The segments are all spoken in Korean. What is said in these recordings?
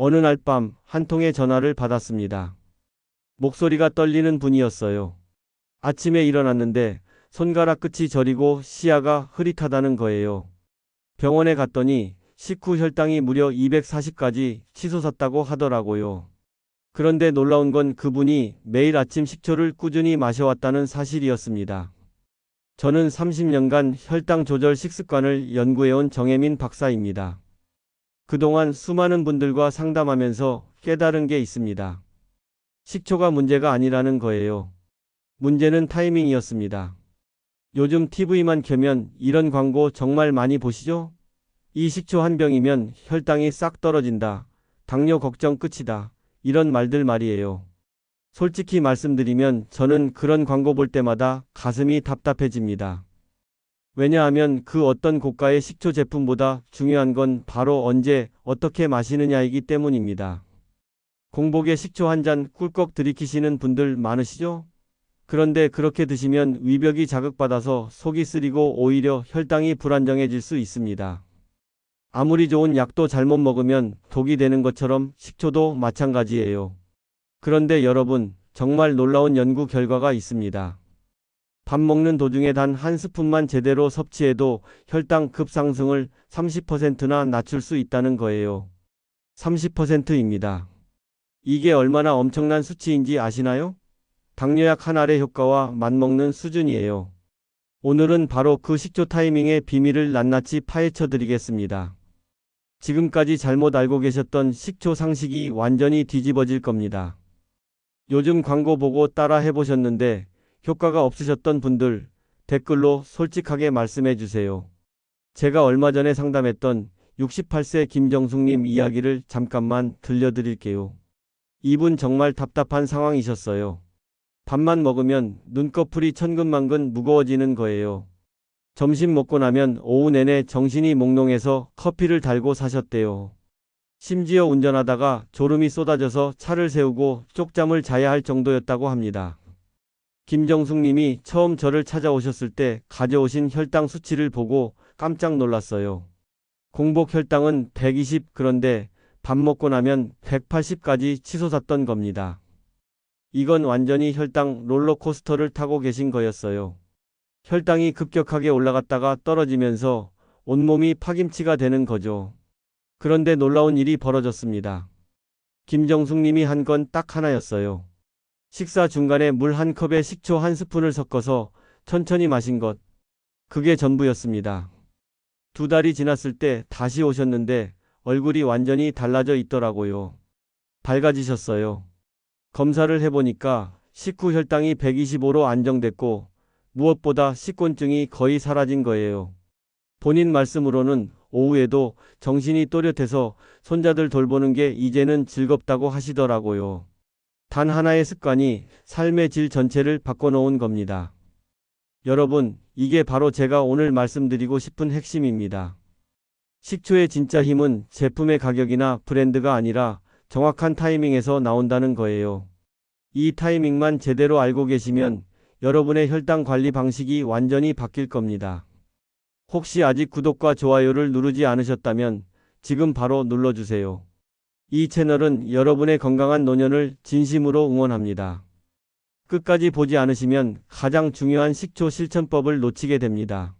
어느 날 밤 한 통의 전화를 받았습니다. 목소리가 떨리는 분이었어요. 아침에 일어났는데 손가락 끝이 저리고 시야가 흐릿하다는 거예요. 병원에 갔더니 식후 혈당이 무려 240까지 치솟았다고 하더라고요. 그런데 놀라운 건 그분이 매일 아침 식초를 꾸준히 마셔왔다는 사실이었습니다. 저는 30년간 혈당 조절 식습관을 연구해온 정혜민 박사입니다. 그동안 수많은 분들과 상담하면서 깨달은 게 있습니다. 식초가 문제가 아니라는 거예요. 문제는 타이밍이었습니다. 요즘 TV만 켜면 이런 광고 정말 많이 보시죠? 이 식초 한 병이면 혈당이 싹 떨어진다. 당뇨 걱정 끝이다. 이런 말들 말이에요. 솔직히 말씀드리면 저는 그런 광고 볼 때마다 가슴이 답답해집니다. 왜냐하면 그 어떤 고가의 식초 제품보다 중요한 건 바로 언제 어떻게 마시느냐이기 때문입니다. 공복에 식초 한 잔 꿀꺽 들이키시는 분들 많으시죠? 그런데 그렇게 드시면 위벽이 자극받아서 속이 쓰리고 오히려 혈당이 불안정해질 수 있습니다. 아무리 좋은 약도 잘못 먹으면 독이 되는 것처럼 식초도 마찬가지예요. 그런데 여러분, 정말 놀라운 연구 결과가 있습니다. 밥 먹는 도중에 단 한 스푼만 제대로 섭취해도 혈당 급상승을 30%나 낮출 수 있다는 거예요. 30%입니다. 이게 얼마나 엄청난 수치인지 아시나요? 당뇨약 한 알의 효과와 맞먹는 수준이에요. 오늘은 바로 그 식초 타이밍의 비밀을 낱낱이 파헤쳐 드리겠습니다. 지금까지 잘못 알고 계셨던 식초 상식이 완전히 뒤집어질 겁니다. 요즘 광고 보고 따라 해보셨는데 효과가 없으셨던 분들 댓글로 솔직하게 말씀해 주세요. 제가 얼마 전에 상담했던 68세 김정숙님 이야기를 잠깐만 들려드릴게요. 이분 정말 답답한 상황이셨어요. 밥만 먹으면 눈꺼풀이 천근만근 무거워지는 거예요. 점심 먹고 나면 오후 내내 정신이 몽롱해서 커피를 달고 사셨대요. 심지어 운전하다가 졸음이 쏟아져서 차를 세우고 쪽잠을 자야 할 정도였다고 합니다. 김정숙 님이 처음 저를 찾아오셨을 때 가져오신 혈당 수치를 보고 깜짝 놀랐어요. 공복 혈당은 120, 그런데 밥 먹고 나면 180까지 치솟았던 겁니다. 이건 완전히 혈당 롤러코스터를 타고 계신 거였어요. 혈당이 급격하게 올라갔다가 떨어지면서 온몸이 파김치가 되는 거죠. 그런데 놀라운 일이 벌어졌습니다. 김정숙 님이 한 건 딱 하나였어요. 식사 중간에 물 한 컵에 식초 한 스푼을 섞어서 천천히 마신 것. 그게 전부였습니다. 2달이 지났을 때 다시 오셨는데 얼굴이 완전히 달라져 있더라고요. 밝아지셨어요. 검사를 해보니까 식후 혈당이 125로 안정됐고 무엇보다 식곤증이 거의 사라진 거예요. 본인 말씀으로는 오후에도 정신이 또렷해서 손자들 돌보는 게 이제는 즐겁다고 하시더라고요. 단 하나의 습관이 삶의 질 전체를 바꿔놓은 겁니다. 여러분, 이게 바로 제가 오늘 말씀드리고 싶은 핵심입니다. 식초의 진짜 힘은 제품의 가격이나 브랜드가 아니라 정확한 타이밍에서 나온다는 거예요. 이 타이밍만 제대로 알고 계시면 여러분의 혈당 관리 방식이 완전히 바뀔 겁니다. 혹시 아직 구독과 좋아요를 누르지 않으셨다면 지금 바로 눌러주세요. 이 채널은 여러분의 건강한 노년을 진심으로 응원합니다. 끝까지 보지 않으시면 가장 중요한 식초 실천법을 놓치게 됩니다.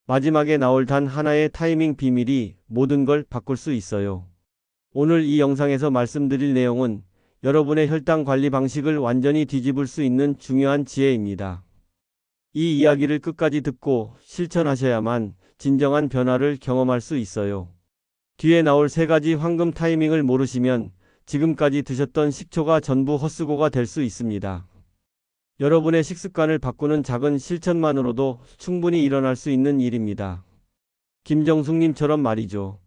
마지막에 나올 단 하나의 타이밍 비밀이 모든 걸 바꿀 수 있어요. 오늘 이 영상에서 말씀드릴 내용은 여러분의 혈당 관리 방식을 완전히 뒤집을 수 있는 중요한 지혜입니다. 이 이야기를 끝까지 듣고 실천하셔야만 진정한 변화를 경험할 수 있어요. 뒤에 나올 3가지 황금 타이밍을 모르시면 지금까지 드셨던 식초가 전부 헛수고가 될 수 있습니다. 여러분의 식습관을 바꾸는 작은 실천만으로도 충분히 일어날 수 있는 일입니다. 김정숙님처럼 말이죠.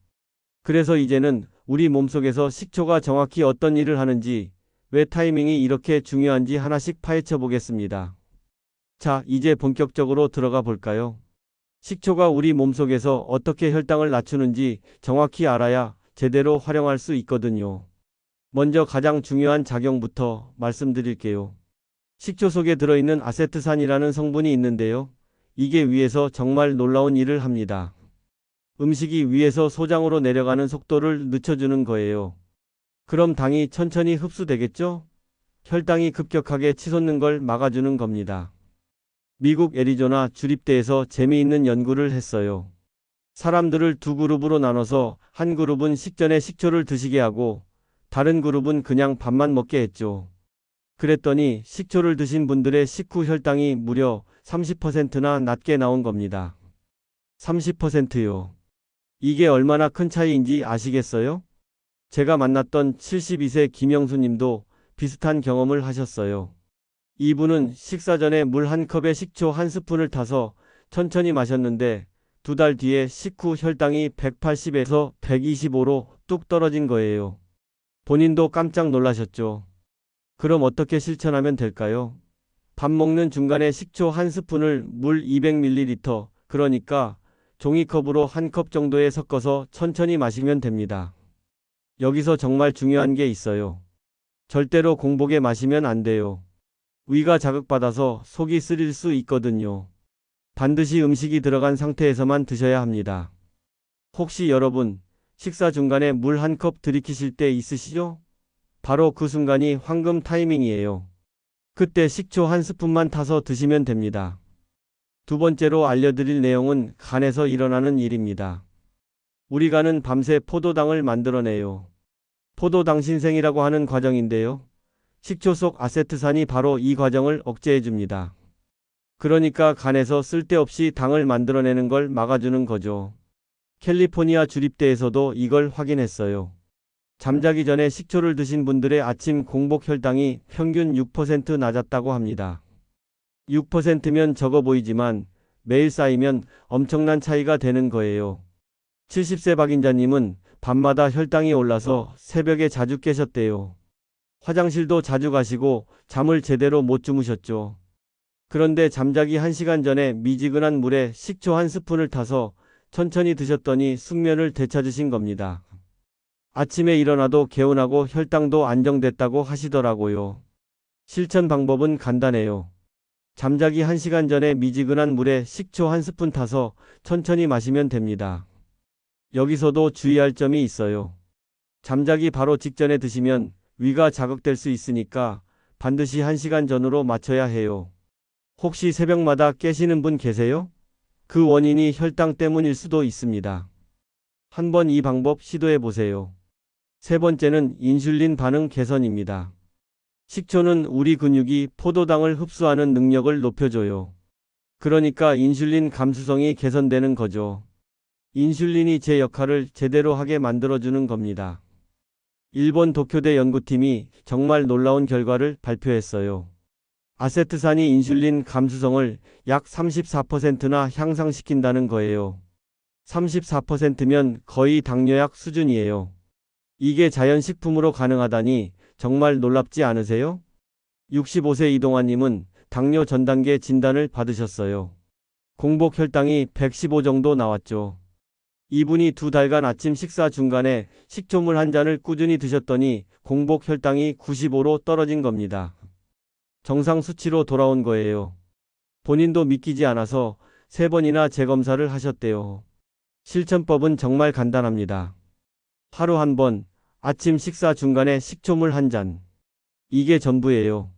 그래서 이제는 우리 몸속에서 식초가 정확히 어떤 일을 하는지, 왜 타이밍이 이렇게 중요한지 하나씩 파헤쳐 보겠습니다. 자, 이제 본격적으로 들어가 볼까요? 식초가 우리 몸속에서 어떻게 혈당을 낮추는지 정확히 알아야 제대로 활용할 수 있거든요. 먼저 가장 중요한 작용부터 말씀드릴게요. 식초 속에 들어있는 아세트산이라는 성분이 있는데요. 이게 위에서 정말 놀라운 일을 합니다. 음식이 위에서 소장으로 내려가는 속도를 늦춰주는 거예요. 그럼 당이 천천히 흡수되겠죠? 혈당이 급격하게 치솟는 걸 막아주는 겁니다. 미국 애리조나 주립대에서 재미있는 연구를 했어요. 사람들을 두 그룹으로 나눠서 한 그룹은 식전에 식초를 드시게 하고 다른 그룹은 그냥 밥만 먹게 했죠. 그랬더니 식초를 드신 분들의 식후 혈당이 무려 30%나 낮게 나온 겁니다. 30%요. 이게 얼마나 큰 차이인지 아시겠어요? 제가 만났던 72세 김영수 님도 비슷한 경험을 하셨어요. 이분은 식사 전에 물 한 컵에 식초 한 스푼을 타서 천천히 마셨는데 두 달 뒤에 식후 혈당이 180에서 125로 뚝 떨어진 거예요. 본인도 깜짝 놀라셨죠. 그럼 어떻게 실천하면 될까요? 밥 먹는 중간에 식초 한 스푼을 물 200ml, 그러니까 종이컵으로 한 컵 정도에 섞어서 천천히 마시면 됩니다. 여기서 정말 중요한 게 있어요. 절대로 공복에 마시면 안 돼요. 위가 자극받아서 속이 쓰릴 수 있거든요. 반드시 음식이 들어간 상태에서만 드셔야 합니다. 혹시 여러분, 식사 중간에 물 한 컵 들이키실 때 있으시죠? 바로 그 순간이 황금 타이밍이에요. 그때 식초 한 스푼만 타서 드시면 됩니다. 두 번째로 알려드릴 내용은 간에서 일어나는 일입니다. 우리 간은 밤새 포도당을 만들어내요. 포도당 신생이라고 하는 과정인데요. 식초 속 아세트산이 바로 이 과정을 억제해줍니다. 그러니까 간에서 쓸데없이 당을 만들어내는 걸 막아주는 거죠. 캘리포니아 주립대에서도 이걸 확인했어요. 잠자기 전에 식초를 드신 분들의 아침 공복 혈당이 평균 6% 낮았다고 합니다. 6%면 적어 보이지만 매일 쌓이면 엄청난 차이가 되는 거예요. 70세 박인자님은 밤마다 혈당이 올라서 새벽에 자주 깨셨대요. 화장실도 자주 가시고 잠을 제대로 못 주무셨죠. 그런데 잠자기 1시간 전에 미지근한 물에 식초 한 스푼을 타서 천천히 드셨더니 숙면을 되찾으신 겁니다. 아침에 일어나도 개운하고 혈당도 안정됐다고 하시더라고요. 실천 방법은 간단해요. 잠자기 1시간 전에 미지근한 물에 식초 한 스푼 타서 천천히 마시면 됩니다. 여기서도 주의할 점이 있어요. 잠자기 바로 직전에 드시면 위가 자극될 수 있으니까 반드시 1시간 전으로 맞춰야 해요. 혹시 새벽마다 깨시는 분 계세요? 그 원인이 혈당 때문일 수도 있습니다. 한번 이 방법 시도해 보세요. 세 번째는 인슐린 반응 개선입니다. 식초는 우리 근육이 포도당을 흡수하는 능력을 높여줘요. 그러니까 인슐린 감수성이 개선되는 거죠. 인슐린이 제 역할을 제대로 하게 만들어주는 겁니다. 일본 도쿄대 연구팀이 정말 놀라운 결과를 발표했어요. 아세트산이 인슐린 감수성을 약 34%나 향상시킨다는 거예요. 34%면 거의 당뇨약 수준이에요. 이게 자연식품으로 가능하다니 정말 놀랍지 않으세요? 65세 이동환님은 당뇨 전단계 진단을 받으셨어요. 공복 혈당이 115 정도 나왔죠. 이분이 두 달간 아침 식사 중간에 식초물 한 잔을 꾸준히 드셨더니 공복 혈당이 95로 떨어진 겁니다. 정상 수치로 돌아온 거예요. 본인도 믿기지 않아서 3번이나 재검사를 하셨대요. 실천법은 정말 간단합니다. 하루 한 번, 아침 식사 중간에 식초물 한 잔. 이게 전부예요.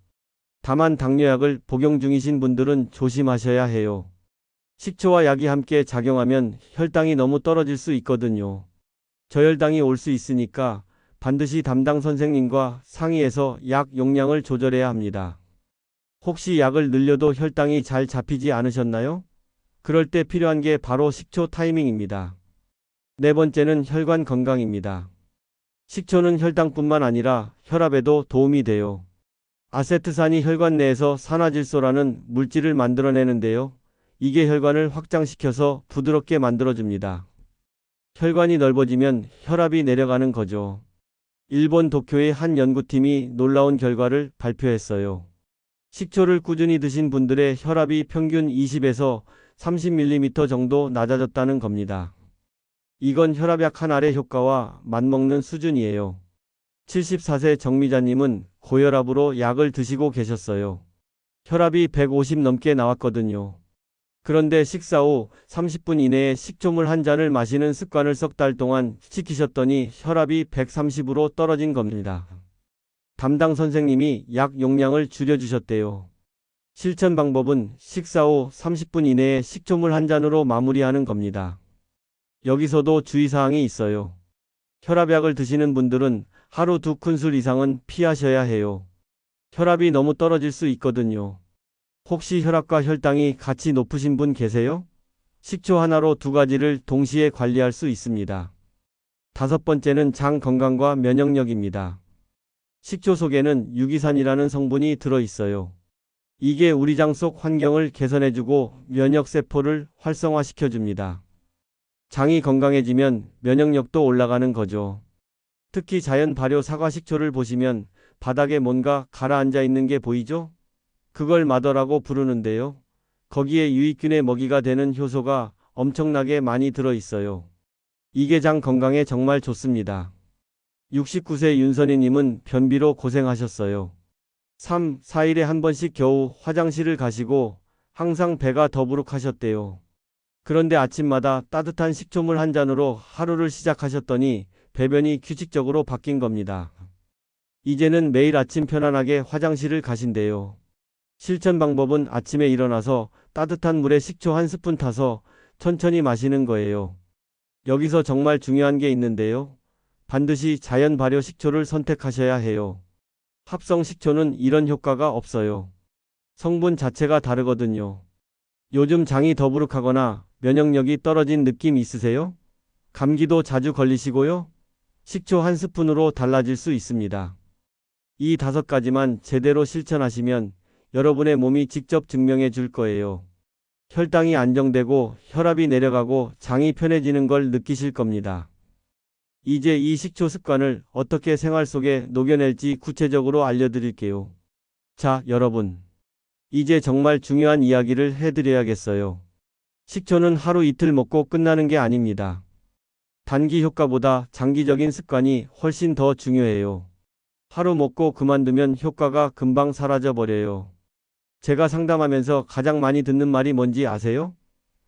다만 당뇨약을 복용 중이신 분들은 조심하셔야 해요. 식초와 약이 함께 작용하면 혈당이 너무 떨어질 수 있거든요. 저혈당이 올 수 있으니까 반드시 담당 선생님과 상의해서 약 용량을 조절해야 합니다. 혹시 약을 늘려도 혈당이 잘 잡히지 않으셨나요? 그럴 때 필요한 게 바로 식초 타이밍입니다. 네 번째는 혈관 건강입니다. 식초는 혈당뿐만 아니라 혈압에도 도움이 돼요. 아세트산이 혈관 내에서 산화질소라는 물질을 만들어내는데요. 이게 혈관을 확장시켜서 부드럽게 만들어줍니다. 혈관이 넓어지면 혈압이 내려가는 거죠. 일본 도쿄의 한 연구팀이 놀라운 결과를 발표했어요. 식초를 꾸준히 드신 분들의 혈압이 평균 20에서 30mm 정도 낮아졌다는 겁니다. 이건 혈압약 한 알의 효과와 맞먹는 수준이에요. 74세 정미자님은 고혈압으로 약을 드시고 계셨어요. 혈압이 150 넘게 나왔거든요. 그런데 식사 후 30분 이내에 식초물 한 잔을 마시는 습관을 석 달 동안 지키셨더니 혈압이 130으로 떨어진 겁니다. 담당 선생님이 약 용량을 줄여주셨대요. 실천 방법은 식사 후 30분 이내에 식초물 한 잔으로 마무리하는 겁니다. 여기서도 주의사항이 있어요. 혈압약을 드시는 분들은 하루 2큰술 이상은 피하셔야 해요. 혈압이 너무 떨어질 수 있거든요. 혹시 혈압과 혈당이 같이 높으신 분 계세요? 식초 하나로 두 가지를 동시에 관리할 수 있습니다. 다섯 번째는 장 건강과 면역력입니다. 식초 속에는 유기산이라는 성분이 들어 있어요. 이게 우리 장 속 환경을 개선해주고 면역세포를 활성화시켜줍니다. 장이 건강해지면 면역력도 올라가는 거죠. 특히 자연 발효 사과 식초를 보시면 바닥에 뭔가 가라앉아 있는 게 보이죠? 그걸 마더라고 부르는데요. 거기에 유익균의 먹이가 되는 효소가 엄청나게 많이 들어 있어요. 이게 장 건강에 정말 좋습니다. 69세 윤선희님은 변비로 고생하셨어요. 3, 4일에 한 번씩 겨우 화장실을 가시고 항상 배가 더부룩하셨대요. 그런데 아침마다 따뜻한 식초물 한 잔으로 하루를 시작하셨더니 배변이 규칙적으로 바뀐 겁니다. 이제는 매일 아침 편안하게 화장실을 가신대요. 실천 방법은 아침에 일어나서 따뜻한 물에 식초 한 스푼 타서 천천히 마시는 거예요. 여기서 정말 중요한 게 있는데요. 반드시 자연 발효 식초를 선택하셔야 해요. 합성 식초는 이런 효과가 없어요. 성분 자체가 다르거든요. 요즘 장이 더부룩하거나 면역력이 떨어진 느낌 있으세요? 감기도 자주 걸리시고요? 식초 한 스푼으로 달라질 수 있습니다. 이 5가지만 제대로 실천하시면 여러분의 몸이 직접 증명해 줄 거예요. 혈당이 안정되고 혈압이 내려가고 장이 편해지는 걸 느끼실 겁니다. 이제 이 식초 습관을 어떻게 생활 속에 녹여낼지 구체적으로 알려드릴게요. 자, 여러분. 이제 정말 중요한 이야기를 해드려야겠어요. 식초는 하루 이틀 먹고 끝나는 게 아닙니다. 단기 효과보다 장기적인 습관이 훨씬 더 중요해요. 하루 먹고 그만두면 효과가 금방 사라져 버려요. 제가 상담하면서 가장 많이 듣는 말이 뭔지 아세요?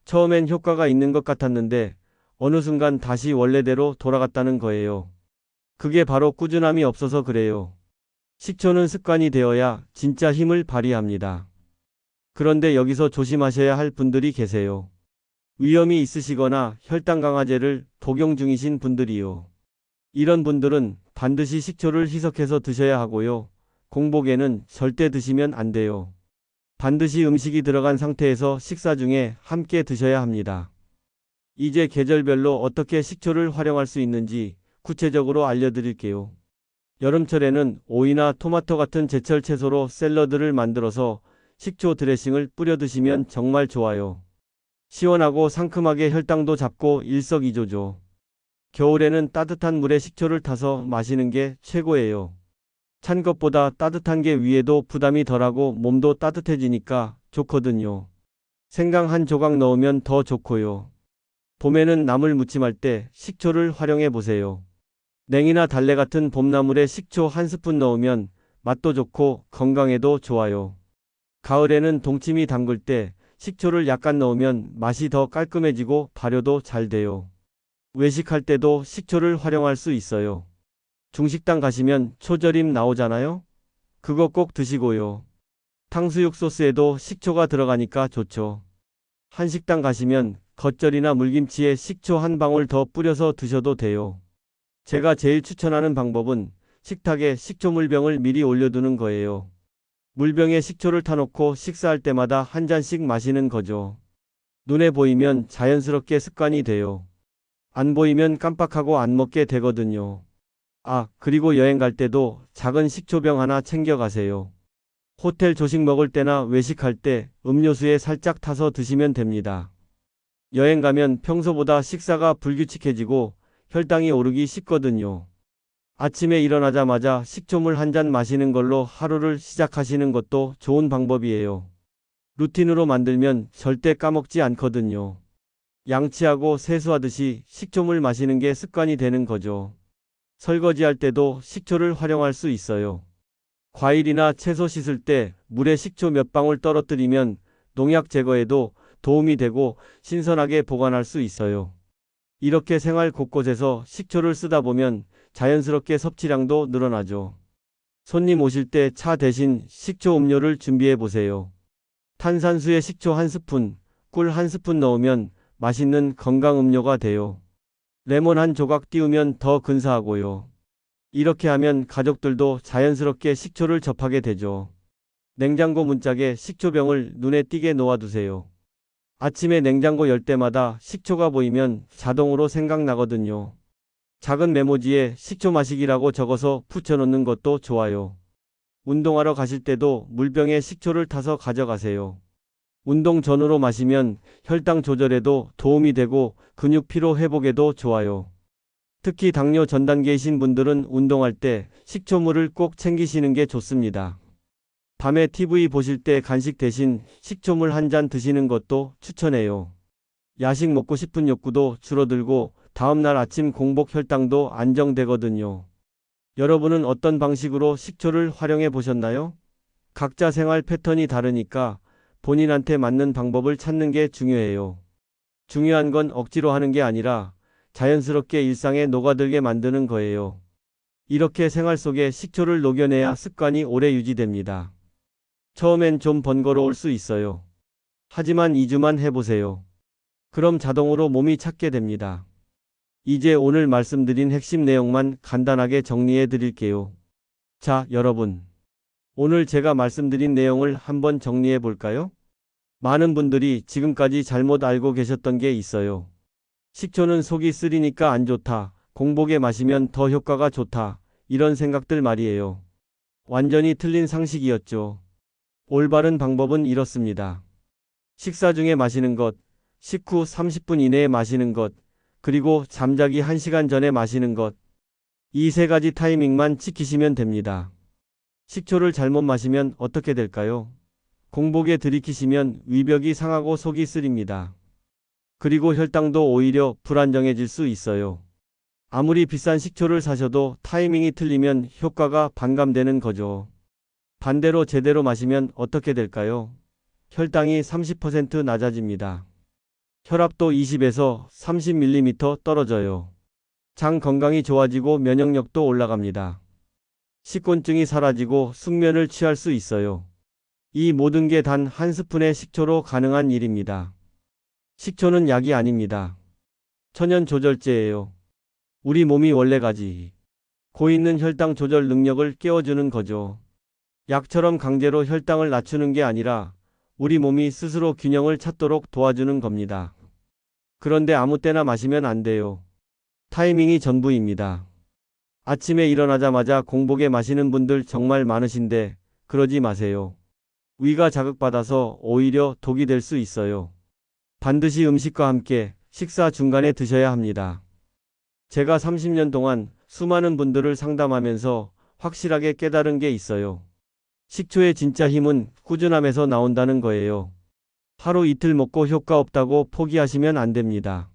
처음엔 효과가 있는 것 같았는데 어느 순간 다시 원래대로 돌아갔다는 거예요. 그게 바로 꾸준함이 없어서 그래요. 식초는 습관이 되어야 진짜 힘을 발휘합니다. 그런데 여기서 조심하셔야 할 분들이 계세요. 위험이 있으시거나 혈당 강화제를 복용 중이신 분들이요. 이런 분들은 반드시 식초를 희석해서 드셔야 하고요. 공복에는 절대 드시면 안 돼요. 반드시 음식이 들어간 상태에서 식사 중에 함께 드셔야 합니다. 이제 계절별로 어떻게 식초를 활용할 수 있는지 구체적으로 알려드릴게요. 여름철에는 오이나 토마토 같은 제철 채소로 샐러드를 만들어서 식초 드레싱을 뿌려 드시면 정말 좋아요. 시원하고 상큼하게 혈당도 잡고 일석이조죠. 겨울에는 따뜻한 물에 식초를 타서 마시는 게 최고예요. 찬 것보다 따뜻한 게 위에도 부담이 덜하고 몸도 따뜻해지니까 좋거든요. 생강 한 조각 넣으면 더 좋고요. 봄에는 나물 무침할 때 식초를 활용해 보세요. 냉이나 달래 같은 봄나물에 식초 한 스푼 넣으면 맛도 좋고 건강에도 좋아요. 가을에는 동치미 담글 때 식초를 약간 넣으면 맛이 더 깔끔해지고 발효도 잘 돼요. 외식할 때도 식초를 활용할 수 있어요. 중식당 가시면 초절임 나오잖아요? 그거 꼭 드시고요. 탕수육 소스에도 식초가 들어가니까 좋죠. 한식당 가시면 겉절이나 물김치에 식초 한 방울 더 뿌려서 드셔도 돼요. 제가 제일 추천하는 방법은 식탁에 식초 물병을 미리 올려두는 거예요. 물병에 식초를 타놓고 식사할 때마다 한 잔씩 마시는 거죠. 눈에 보이면 자연스럽게 습관이 돼요. 안 보이면 깜빡하고 안 먹게 되거든요. 아, 그리고 여행 갈 때도 작은 식초병 하나 챙겨가세요. 호텔 조식 먹을 때나 외식할 때 음료수에 살짝 타서 드시면 됩니다. 여행 가면 평소보다 식사가 불규칙해지고 혈당이 오르기 쉽거든요. 아침에 일어나자마자 식초물 한 잔 마시는 걸로 하루를 시작하시는 것도 좋은 방법이에요. 루틴으로 만들면 절대 까먹지 않거든요. 양치하고 세수하듯이 식초물 마시는 게 습관이 되는 거죠. 설거지할 때도 식초를 활용할 수 있어요. 과일이나 채소 씻을 때 물에 식초 몇 방울 떨어뜨리면 농약 제거에도 도움이 되고 신선하게 보관할 수 있어요. 이렇게 생활 곳곳에서 식초를 쓰다 보면 자연스럽게 섭취량도 늘어나죠. 손님 오실 때 차 대신 식초 음료를 준비해 보세요. 탄산수에 식초 한 스푼, 꿀 한 스푼 넣으면 맛있는 건강 음료가 돼요. 레몬 한 조각 띄우면 더 근사하고요. 이렇게 하면 가족들도 자연스럽게 식초를 접하게 되죠. 냉장고 문짝에 식초병을 눈에 띄게 놓아두세요. 아침에 냉장고 열 때마다 식초가 보이면 자동으로 생각나거든요. 작은 메모지에 식초 마시기라고 적어서 붙여놓는 것도 좋아요. 운동하러 가실 때도 물병에 식초를 타서 가져가세요. 운동 전후로 마시면 혈당 조절에도 도움이 되고 근육 피로 회복에도 좋아요. 특히 당뇨 전 단계이신 분들은 운동할 때 식초물을 꼭 챙기시는 게 좋습니다. 밤에 TV 보실 때 간식 대신 식초물 한 잔 드시는 것도 추천해요. 야식 먹고 싶은 욕구도 줄어들고 다음날 아침 공복 혈당도 안정되거든요. 여러분은 어떤 방식으로 식초를 활용해 보셨나요? 각자 생활 패턴이 다르니까 본인한테 맞는 방법을 찾는 게 중요해요. 중요한 건 억지로 하는 게 아니라 자연스럽게 일상에 녹아들게 만드는 거예요. 이렇게 생활 속에 식초를 녹여내야 습관이 오래 유지됩니다. 처음엔 좀 번거로울 수 있어요. 하지만 2주만 해보세요. 그럼 자동으로 몸이 찾게 됩니다. 이제 오늘 말씀드린 핵심 내용만 간단하게 정리해 드릴게요. 자, 여러분. 오늘 제가 말씀드린 내용을 한번 정리해 볼까요? 많은 분들이 지금까지 잘못 알고 계셨던 게 있어요. 식초는 속이 쓰리니까 안 좋다. 공복에 마시면 더 효과가 좋다. 이런 생각들 말이에요. 완전히 틀린 상식이었죠. 올바른 방법은 이렇습니다. 식사 중에 마시는 것, 식후 30분 이내에 마시는 것, 그리고 잠자기 1시간 전에 마시는 것. 이 세 가지 타이밍만 지키시면 됩니다. 식초를 잘못 마시면 어떻게 될까요? 공복에 들이키시면 위벽이 상하고 속이 쓰립니다. 그리고 혈당도 오히려 불안정해질 수 있어요. 아무리 비싼 식초를 사셔도 타이밍이 틀리면 효과가 반감되는 거죠. 반대로 제대로 마시면 어떻게 될까요? 혈당이 30% 낮아집니다. 혈압도 20에서 30mm 떨어져요. 장 건강이 좋아지고 면역력도 올라갑니다. 식곤증이 사라지고 숙면을 취할 수 있어요. 이 모든 게 단 한 스푼의 식초로 가능한 일입니다. 식초는 약이 아닙니다. 천연 조절제예요. 우리 몸이 원래 가지 고있는 혈당 조절 능력을 깨워주는 거죠. 약처럼 강제로 혈당을 낮추는 게 아니라 우리 몸이 스스로 균형을 찾도록 도와주는 겁니다. 그런데 아무 때나 마시면 안 돼요. 타이밍이 전부입니다. 아침에 일어나자마자 공복에 마시는 분들 정말 많으신데 그러지 마세요. 위가 자극받아서 오히려 독이 될 수 있어요. 반드시 음식과 함께 식사 중간에 드셔야 합니다. 제가 30년 동안 수많은 분들을 상담하면서 확실하게 깨달은 게 있어요. 식초의 진짜 힘은 꾸준함에서 나온다는 거예요. 하루 이틀 먹고 효과 없다고 포기하시면 안 됩니다.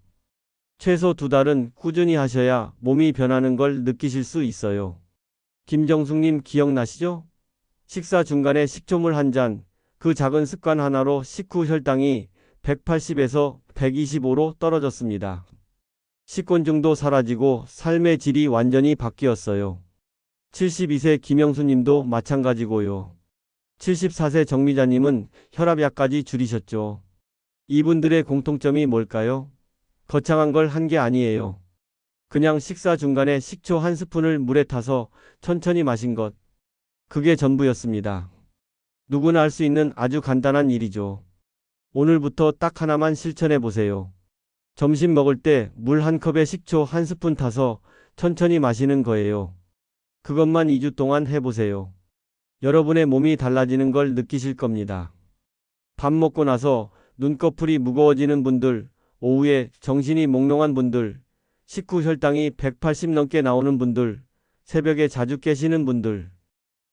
최소 2달은 꾸준히 하셔야 몸이 변하는 걸 느끼실 수 있어요. 김정숙님 기억나시죠? 식사 중간에 식초물 한 잔, 그 작은 습관 하나로 식후 혈당이 180에서 125로 떨어졌습니다. 식곤증도 사라지고 삶의 질이 완전히 바뀌었어요. 72세 김영수님도 마찬가지고요. 74세 정미자님은 혈압약까지 줄이셨죠. 이분들의 공통점이 뭘까요? 거창한 걸 한 게 아니에요. 그냥 식사 중간에 식초 한 스푼을 물에 타서 천천히 마신 것. 그게 전부였습니다. 누구나 할 수 있는 아주 간단한 일이죠. 오늘부터 딱 하나만 실천해 보세요. 점심 먹을 때 물 한 컵에 식초 한 스푼 타서 천천히 마시는 거예요. 그것만 2주 동안 해보세요. 여러분의 몸이 달라지는 걸 느끼실 겁니다. 밥 먹고 나서 눈꺼풀이 무거워지는 분들, 오후에 정신이 몽롱한 분들, 식후 혈당이 180 넘게 나오는 분들, 새벽에 자주 깨시는 분들,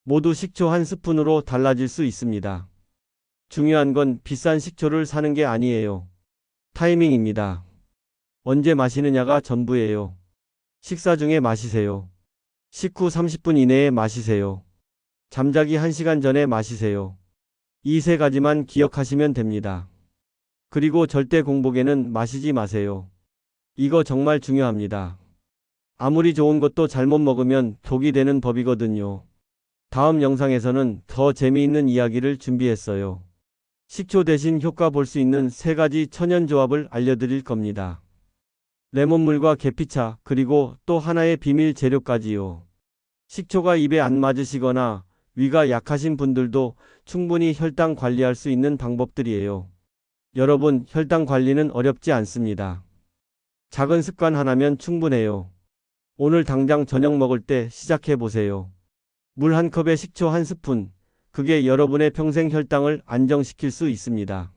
모두 식초 한 스푼으로 달라질 수 있습니다. 중요한 건 비싼 식초를 사는 게 아니에요. 타이밍입니다. 언제 마시느냐가 전부예요. 식사 중에 마시세요. 식후 30분 이내에 마시세요. 잠자기 1시간 전에 마시세요. 이 세 가지만 기억하시면 됩니다. 그리고 절대 공복에는 마시지 마세요. 이거 정말 중요합니다. 아무리 좋은 것도 잘못 먹으면 독이 되는 법이거든요. 다음 영상에서는 더 재미있는 이야기를 준비했어요. 식초 대신 효과 볼 수 있는 3가지 천연 조합을 알려드릴 겁니다. 레몬물과 계피차, 그리고 또 하나의 비밀 재료까지요. 식초가 입에 안 맞으시거나 위가 약하신 분들도 충분히 혈당 관리할 수 있는 방법들이에요. 여러분, 혈당 관리는 어렵지 않습니다. 작은 습관 하나면 충분해요. 오늘 당장 저녁 먹을 때 시작해 보세요. 물 한 컵에 식초 한 스푼. 그게 여러분의 평생 혈당을 안정시킬 수 있습니다.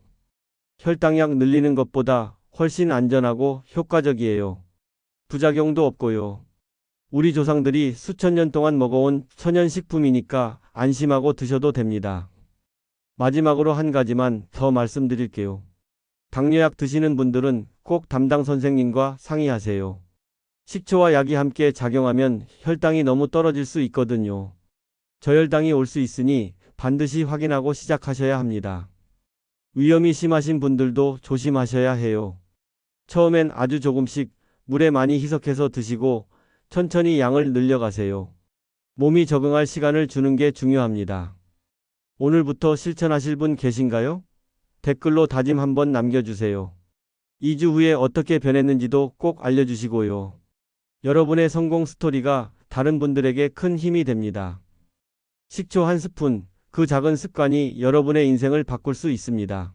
혈당약 늘리는 것보다 훨씬 안전하고 효과적이에요. 부작용도 없고요. 우리 조상들이 수천 년 동안 먹어온 천연식품이니까 안심하고 드셔도 됩니다. 마지막으로 한 가지만 더 말씀드릴게요. 당뇨약 드시는 분들은 꼭 담당 선생님과 상의하세요. 식초와 약이 함께 작용하면 혈당이 너무 떨어질 수 있거든요. 저혈당이 올 수 있으니 반드시 확인하고 시작하셔야 합니다. 위험이 심하신 분들도 조심하셔야 해요. 처음엔 아주 조금씩 물에 많이 희석해서 드시고 천천히 양을 늘려가세요. 몸이 적응할 시간을 주는 게 중요합니다. 오늘부터 실천하실 분 계신가요? 댓글로 다짐 한번 남겨주세요. 2주 후에 어떻게 변했는지도 꼭 알려주시고요. 여러분의 성공 스토리가 다른 분들에게 큰 힘이 됩니다. 식초 한 스푼, 그 작은 습관이 여러분의 인생을 바꿀 수 있습니다.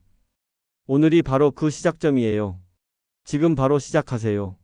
오늘이 바로 그 시작점이에요. 지금 바로 시작하세요.